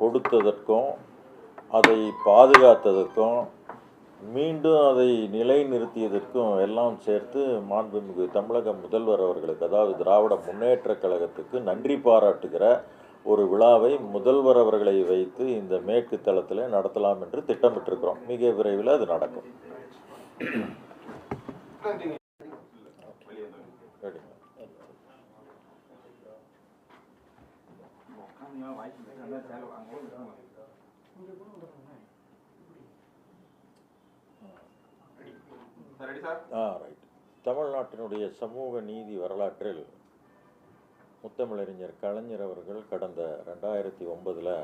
கொடுத்ததற்கும் அதை பாதுகாத்ததற்கும் மீண்டும் அதை நிலைநிறுத்தியதற்கும் எல்லாம் சேர்த்து மாண்புமிகு தமிழக முதல்வர் அவர்களுக்கு, அதாவது திராவிட முன்னேற்றக் கழகத்துக்கு நன்றி பாராட்டுகிற ஒரு விழாவை முதல்வர் அவர்களை வைத்து இந்த மேற்கு தளத்தில் நடத்தலாம் என்று திட்டமிட்டிருக்கிறோம். மிக விரைவில் அது நடக்கும். தமிழ்நாட்டினுடைய சமூக நீதி வரலாற்றில் முத்தமிழறிஞர் கலைஞர் அவர்கள் கடந்த 2009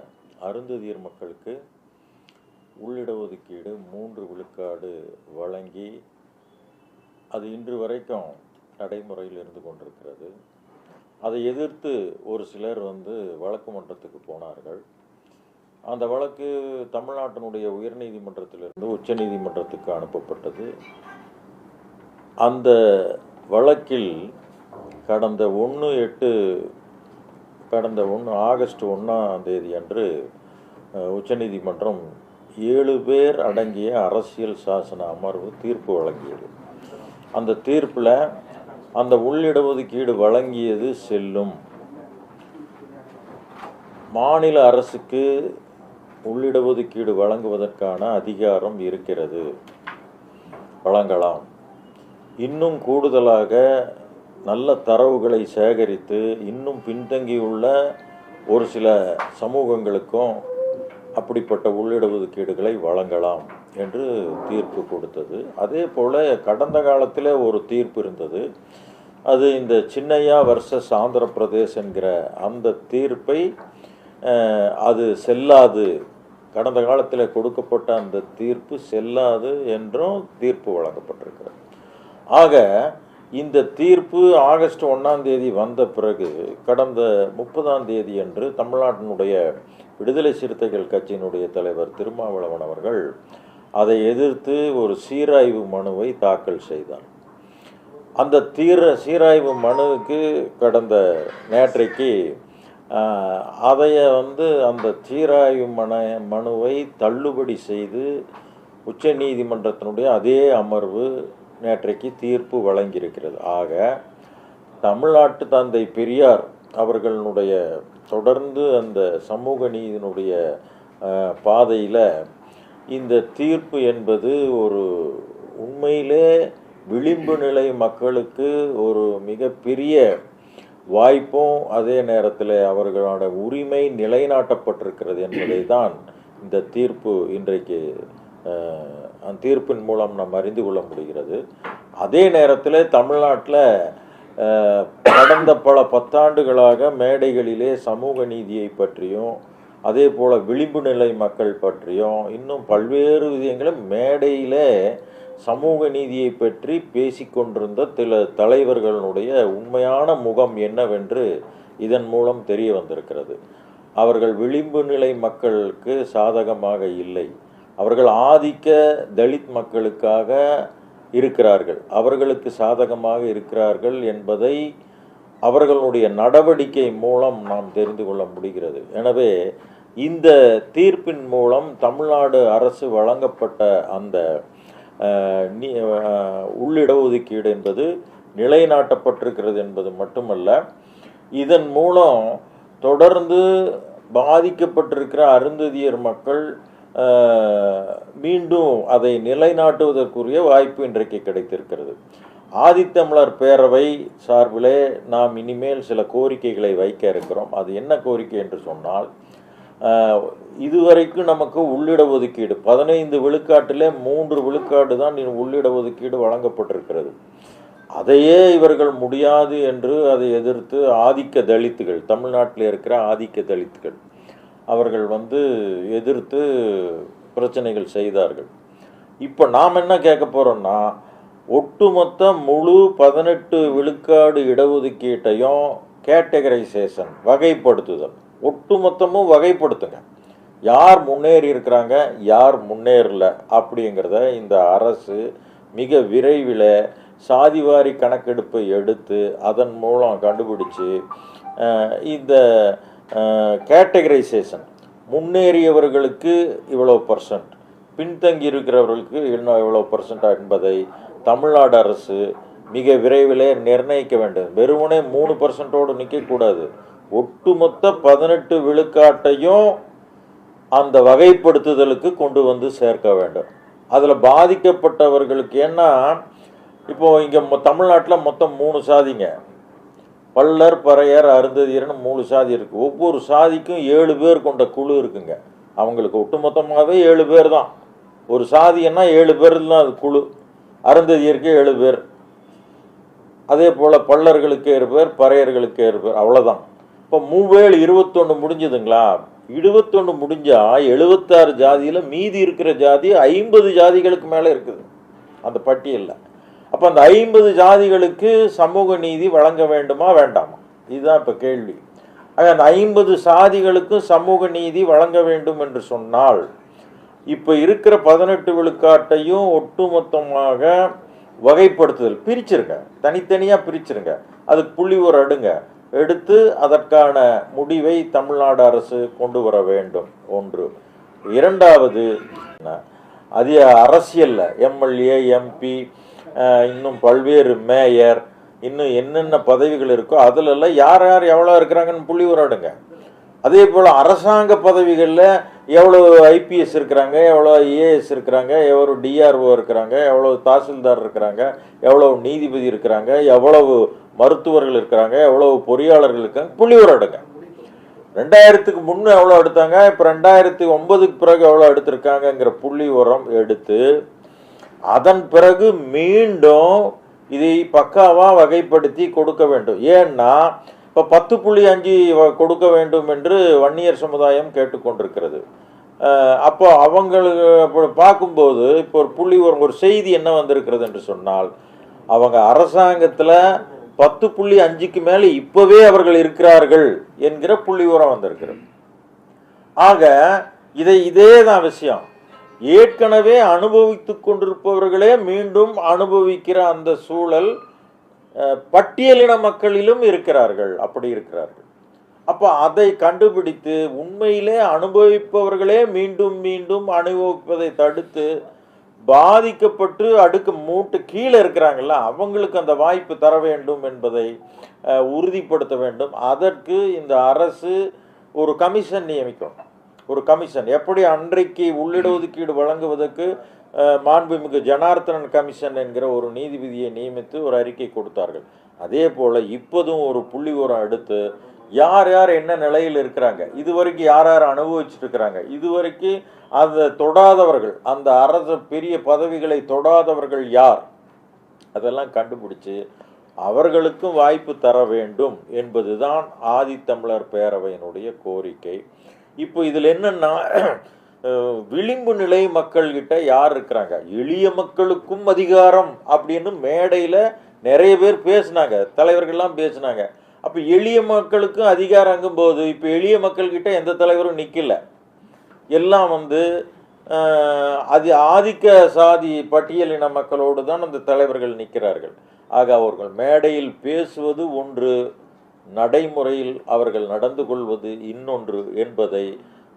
அருந்ததியர் மக்களுக்கு உள்ளிடஒதுக்கீடு 3 விழுக்காடு வழங்கி அது இன்று வரைக்கும் நடைமுறையில் இருந்து கொண்டிருக்கிறது. அதை எதிர்த்து ஒரு சிலர் வழக்கு மன்றத்துக்கு போனார்கள். அந்த வழக்கு தமிழ்நாட்டினுடைய உயர்நீதிமன்றத்திலிருந்து உச்ச நீதிமன்றத்துக்கு அனுப்பப்பட்டது. அந்த வழக்கில் கடந்த ஆகஸ்ட் 1 அன்று உச்சநீதிமன்றம் 7 பேர் அடங்கிய அரசியல் சாசன அமர்வு தீர்ப்பு வழங்கியது. அந்த தீர்ப்பில் அந்த உள்ளிடஒதுக்கீடு வழங்கியது செல்லும். மாநில அரசுக்கு உள்ளிடஒதுக்கீடு வழங்குவதற்கான அதிகாரம் இருக்கிறது, வழங்கலாம். இன்னும் கூடுதலாக நல்ல தரவுகளை சேகரித்து இன்னும் பின்தங்கியுள்ள ஒரு சில சமூகங்களுக்கும் அப்படிப்பட்ட உள்ளிடஒதுக்கீடுகளை வழங்கலாம் என்று தீர்ப்பு கொடுத்தது. அதே போல் கடந்த காலத்தில் ஒரு தீர்ப்பு இருந்தது. அது இந்த சின்னையா வர்சஸ் ஆந்திர பிரதேஷ் என்கிற அந்த தீர்ப்பை அது செல்லாது, கடந்த காலத்தில் கொடுக்கப்பட்ட அந்த தீர்ப்பு செல்லாது என்றும் தீர்ப்பு வழங்கப்பட்டிருக்கிறது. ஆக இந்த தீர்ப்பு ஆகஸ்ட் 1 வந்த பிறகு கடந்த 30 அன்று தமிழ்நாட்டினுடைய விடுதலை சிறுத்தைகள் கட்சியினுடைய தலைவர் திருமாவளவன் அவர்கள் அதை எதிர்த்து ஒரு சீராய்வு மனுவை தாக்கல் செய்தார். அந்த சீராய்வு மனுவுக்கு கடந்த நேற்றைக்கு அதைய அந்த சீராய்வு மனுவை தள்ளுபடி செய்து உச்ச நீதிமன்றத்தினுடைய அதே அமர்வு நேற்றைக்கு தீர்ப்பு வழங்கியிருக்கிறது. ஆக தமிழ்நாட்டு தந்தை பெரியார் அவர்களுடைய தொடர்ந்து அந்த சமூக நீதியினுடைய பாதையில் இந்த தீர்ப்பு என்பது ஒரு உண்மையிலே விளிம்பு நிலை மக்களுக்கு ஒரு மிகப்பெரிய வாய்ப்பும் அதே நேரத்தில் அவர்களோட உரிமை நிலைநாட்டப்பட்டிருக்கிறது என்பதை தான் இந்த தீர்ப்பு இன்றைக்கு அந்த தீர்ப்பின் மூலம் நாம் அறிந்து கொள்ள முடிகிறது. அதே நேரத்தில் தமிழ்நாட்டில் கடந்த பல 10 ஆண்டுகளாக மேடைகளிலே சமூக நீதியை பற்றியும் அதே போல் விளிம்பு நிலை மக்கள் பற்றியும் இன்னும் பல்வேறு விஷயங்களும் மேடையிலே சமூக நீதியை பற்றி பேசிக்கொண்டிருந்த சில தலைவர்களுடைய உண்மையான முகம் என்னவென்று இதன் மூலம் தெரிய வந்திருக்கிறது. அவர்கள் விளிம்பு நிலை மக்களுக்கு சாதகமாக இல்லை, அவர்கள் ஆதிக்க தலித் மக்களுக்காக இருக்கிறார்கள், அவர்களுக்கு சாதகமாக இருக்கிறார்கள் என்பதை அவர்களுடைய நடவடிக்கை மூலம் நாம் தெரிந்து கொள்ள முடிகிறது. எனவே இந்த தீர்ப்பின் மூலம் தமிழ்நாடு அரசு வழங்கப்பட்ட அந்த உள்ளிடஒதுக்கீடு என்பது நிலைநாட்டப்பட்டிருக்கிறது என்பது மட்டுமல்ல, இதன் மூலம் தொடர்ந்து பாதிக்கப்பட்டிருக்கிற அருந்ததியர் மக்கள் மீண்டும் அதை நிலைநாட்டுவதற்குரிய வாய்ப்பு இன்றைக்கு கிடைத்திருக்கிறது. ஆதித்தமிழர் பேரவை சார்பிலே நாம் இனிமேல் சில கோரிக்கைகளை வைக்க இருக்கிறோம். அது என்ன கோரிக்கை என்று சொன்னால், இதுவரைக்கும் நமக்கு உள்ளிடஒதுக்கீடு 15 விழுக்காட்டிலே 3 விழுக்காடு தான் உள்ளிடஒதுக்கீடு வழங்கப்பட்டிருக்கிறது. அதையே இவர்கள் முடியாது என்று அதை எதிர்த்து ஆதிக்க தலித்துகள், தமிழ்நாட்டில் இருக்கிற ஆதிக்க தலித்துகள் அவர்கள் எதிர்த்து பிரச்சனைகள் செய்தார்கள். இப்போ நாம் என்ன கேட்க போகிறோம்னா, ஒட்டுமொத்த முழு 18 விழுக்காடு இடஒதுக்கீட்டையும் கேட்டகரைசேஷன், வகைப்படுத்துதல், ஒட்டுமொத்தமும் வகைப்படுத்துங்க. யார் முன்னேறி இருக்கிறாங்க, யார் முன்னேறல அப்படிங்கிறத இந்த அரசு மிக விரைவில் சாதிவாரி கணக்கெடுப்பை எடுத்து அதன் மூலம் கண்டுபிடிச்சு இந்த கேட்டகரைசேஷன் முன்னேறியவர்களுக்கு இவ்வளோ பர்சன்ட், பின்தங்கி இருக்கிறவர்களுக்கு இன்னும் எவ்வளோ பர்சன்ட் என்பதை தமிழ்நாடு அரசு மிக விரைவிலே நிர்ணயிக்க வேண்டும். வெறுமனே 3% நிற்கக்கூடாது. ஒட்டுமொத்த 18 விழுக்காட்டையும் அந்த வகைப்படுத்துதலுக்கு கொண்டு வந்து சேர்க்க வேண்டும். அதில் பாதிக்கப்பட்டவர்களுக்கு, ஏன்னா இப்போ இங்கே தமிழ்நாட்டில் மொத்தம் 3 சாதிங்க, பல்லர், பறையர், அருந்ததியர்னு 3 சாதி இருக்குது. ஒவ்வொரு சாதிக்கும் 7 பேர் கொண்ட குழு இருக்குங்க. அவங்களுக்கு ஒட்டுமொத்தமாகவே 7 பேர் தான். ஒரு சாதின்னா 7 பேர் தான் அது குழு. அருந்ததியருக்கு 7 பேர், அதே போல் பல்லர்களுக்கு 7 பேர், பறையர்களுக்கு 7 பேர், அவ்வளோதான். இப்போ 3 21 முடிஞ்சதுங்களா? 21 முடிஞ்சால் 76 ஜாதியில் மீதி இருக்கிற ஜாதி 50 ஜாதிகளுக்கு மேலே இருக்குது அந்த பட்டியலில். அப்போ அந்த 50 ஜாதிகளுக்கு சமூக நீதி வழங்க வேண்டுமா வேண்டாமா? இதுதான் இப்போ கேள்வி. அந்த 50 சாதிகளுக்கும் சமூக நீதி வழங்க வேண்டும் என்று சொன்னால், இப்போ இருக்கிற 18 விழுக்காட்டையும் ஒட்டுமொத்தமாக வகைப்படுத்துதல் பிரிச்சிருங்க, தனித்தனியாக பிரிச்சிருங்க, அதுக்கு புள்ளி ஒரு எடுத்து அதற்கான முடிவை தமிழ்நாடு அரசு கொண்டு வர வேண்டும். ஒன்று. இரண்டாவது, அது அரசியலில் எம்எல்ஏ, எம்பி, இன்னும் பல்வேறு மேயர், இன்னும் என்னென்ன பதவிகள் இருக்கோ அதிலெல்லாம் யார் யார் எவ்வளோ இருக்கிறாங்கன்னு புள்ளி உராடுங்க. அதே போல் அரசாங்க பதவிகளில் எவ்வளோ ஐபிஎஸ் இருக்கிறாங்க, எவ்வளோ ஏஎஸ் இருக்கிறாங்க, எவ்வளோ டிஆர்ஓ இருக்கிறாங்க, எவ்வளோ தாசில்தார் இருக்கிறாங்க, எவ்வளோ நீதிபதி இருக்கிறாங்க, எவ்வளவு மருத்துவர்கள் இருக்கிறாங்க, எவ்வளவு பொறியாளர்கள் இருக்காங்க, புள்ளி உராடுங்க. 2000க்கு முன்னே எவ்வளோ எடுத்தாங்க, இப்போ 2009க்கு பிறகு எவ்வளோ எடுத்திருக்காங்கங்கிற புள்ளி உரம் எடுத்து அதன் பிறகு மீண்டும் இதை பக்காவாக வகைப்படுத்தி கொடுக்க வேண்டும். ஏன்னா இப்போ 10.5 கொடுக்க வேண்டும் என்று வன்னியர் சமுதாயம் கேட்டுக்கொண்டிருக்கிறது. அப்போ அவங்களுக்கு பார்க்கும்போது இப்போ ஒரு புள்ளி ஒரு செய்தி என்ன வந்திருக்கிறது என்று சொன்னால், அவங்க அரசாங்கத்தில் 10.5க்கு மேலே இப்போவே அவர்கள் இருக்கிறார்கள் என்கிற புள்ளி உரம் வந்திருக்கிறது. ஆக இதே தான் விஷயம். ஏற்கனவே அனுபவித்து கொண்டிருப்பவர்களே மீண்டும் அனுபவிக்கிற அந்த சூழல் பட்டியலின மக்களிலும் இருக்கிறார்கள், அப்படி இருக்கிறார்கள். அப்போ அதை கண்டுபிடித்து உண்மையிலே அனுபவிப்பவர்களே மீண்டும் மீண்டும் அனுபவிப்பதை தடுத்து பாதிக்கப்பட்டு அடுக்கு மூட்டு கீழே இருக்கிறாங்கல்ல அவங்களுக்கு அந்த வாய்ப்பு தர வேண்டும் என்பதை உறுதிப்படுத்த வேண்டும். அதற்கு இந்த அரசு ஒரு கமிஷன் நியமிக்கும். ஒரு கமிஷன் எப்படி அன்றைக்கு உள்ளிடஒதுக்கீடு வழங்குவதற்கு மாண்புமிகு ஜனார்த்தனன் கமிஷன் என்கிற ஒரு நீதிபதியை நியமித்து ஒரு அறிக்கை கொடுத்தார்கள். அதே போல் இப்போதும் ஒரு புள்ளி உரம் எடுத்து யார் யார் என்ன நிலையில் இருக்கிறாங்க, இதுவரைக்கும் யார் யார் அனுபவிச்சுட்டு இருக்கிறாங்க, இதுவரைக்கும் அதை தொடாதவர்கள், அந்த அரசு பெரிய பதவிகளை தொடாதவர்கள் யார், அதெல்லாம் கண்டுபிடிச்சு அவர்களுக்கும் வாய்ப்பு தர வேண்டும் என்பதுதான் ஆதித்தமிழர் பேரவையினுடைய கோரிக்கை. இப்போ இதில் என்னன்னா, விளிம்பு நிலை மக்கள்கிட்ட யார் இருக்கிறாங்க, எளிய மக்களுக்கும் அதிகாரம் அப்படின்னு மேடையில் நிறைய பேர் பேசினாங்க, தலைவர்கள்லாம் பேசினாங்க. அப்போ எளிய மக்களுக்கும் அதிகாரங்கும் போது இப்போ எளிய மக்கள்கிட்ட எந்த தலைவரும் நிற்கல, எல்லாம் அது ஆதிக்க சாதி பட்டியலின மக்களோடு தான் அந்த தலைவர்கள் நிற்கிறார்கள். ஆக அவர்கள் மேடையில் பேசுவது ஒன்று, நடைமுறையில் அவர்கள் நடந்து கொள்வது இன்னொன்று என்பதை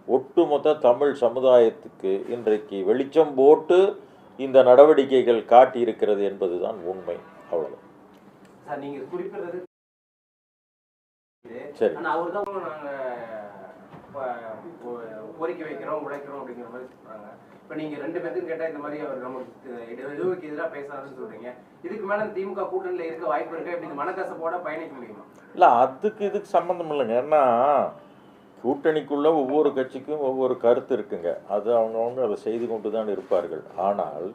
ஒட்டுமொத்த தமிழ் சமுதாயத்துக்கு இன்றைக்கு வெளிச்சம் போட்டு இந்த நடவடிக்கைகள் காட்டியிருக்கிறது என்பதுதான் உண்மை. அவ்வளவு. சரி, கோரிக்கை வைக்கிறோம், உழைக்கிறோம் அப்படிங்கிற மாதிரி சொல்றாங்க. இப்போ நீங்க 2 பேருக்கும் கேட்டா இந்த மாதிரி அவர் நமக்கு எதிராக பேசுறாருன்னு சொல்றீங்க. இதுக்கு மேல திமுக கூட்டணியில இருக்க வாய்ப்பு இருக்கா? இப்படி மனக்கசப்போட பயணிக்க முடியுமா? இல்லை, இதுக்கு சம்மந்தம் இல்லைங்க. ஏன்னா கூட்டணிக்குள்ள ஒவ்வொரு கட்சிக்கும் ஒவ்வொரு கருத்து இருக்குங்க, அது அவங்கவுங்க அதை செய்து கொண்டு தான் இருப்பார்கள். ஆனால்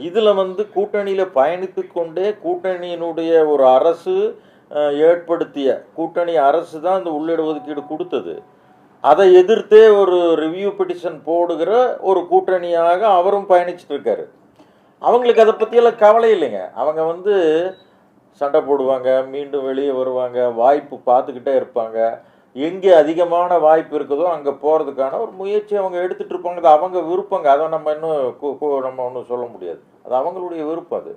இதில் கூட்டணியில் பயணித்து கொண்டே கூட்டணியினுடைய ஒரு அரசு ஏற்படுத்திய கூட்டணி அரசு தான் இந்த உள்ளிடஒதுக்கீடு கொடுத்தது. அதை எதிர்த்தே ஒரு ரிவ்யூ பெட்டிஷன் போடுகிற ஒரு கூட்டணியாக அவரும் பயணிச்சுட்டு இருக்காரு. அவங்களுக்கு அதை பற்றியெல்லாம் கவலை இல்லைங்க. அவங்க சண்டை போடுவாங்க, மீண்டும் வெளியே வருவாங்க, வாய்ப்பு பார்த்துக்கிட்டே இருப்பாங்க. எங்கே அதிகமான வாய்ப்பு இருக்குதோ அங்கே போகிறதுக்கான ஒரு முயற்சி அவங்க எடுத்துகிட்டு இருப்பாங்க. அது அவங்க விருப்பங்க, அதை நம்ம நம்ம ஒன்றும் சொல்ல முடியாது. அது அவங்களுடைய விருப்பம், அது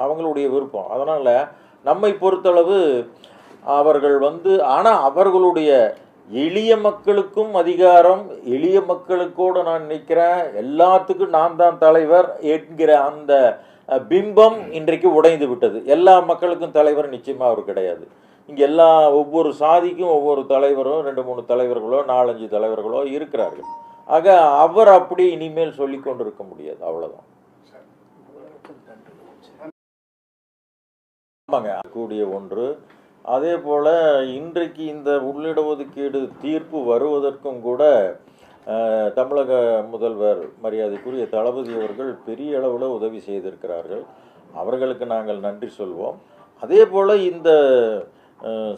அவங்களுடைய விருப்பம். அதனால் நம்மை பொறுத்தளவு அவர்கள் ஆனால் அவர்களுடைய எளிய மக்களுக்கும் அதிகாரம், எளிய மக்களுக்கோடு நான் நிற்கிறேன், எல்லாத்துக்கும் நான் தான் தலைவர் என்கிற அந்த பிம்பம் இன்றைக்கு உடைந்து விட்டது. எல்லா மக்களுக்கும் தலைவர் நிச்சயமாக அவர் கிடையாது. இங்கே ஒவ்வொரு சாதிக்கும் ஒவ்வொரு தலைவரும் 2-3 தலைவர்களோ 4-5 தலைவர்களோ இருக்கிறார்கள். ஆக அவர் அப்படி இனிமேல் சொல்லி கொண்டு இருக்க முடியாது. அவ்வளோதான். ஆமாங்க, கூடிய ஒன்று. அதே போல் இன்றைக்கு இந்த உள்ளிடஒதுக்கீடு தீர்ப்பு வருவதற்கும் கூட தமிழக முதல்வர் மரியாதைக்குரிய தளபதி அவர்கள் பெரிய அளவில் உதவி செய்திருக்கிறார்கள். அவர்களுக்கு நாங்கள் நன்றி சொல்வோம். அதே போல் இந்த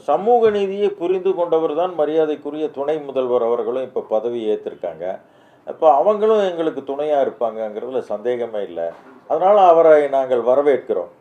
சமூக நீதியை புரிந்து கொண்டவர் தான் மரியாதைக்குரிய துணை முதல்வர் அவர்களும் இப்போ பதவி ஏற்றிருக்காங்க. இப்போ அவங்களும் எங்களுக்கு துணையாக இருப்பாங்கங்கிறதுல சந்தேகமே இல்லை. அதனால் அவரை நாங்கள் வரவேற்கிறோம்.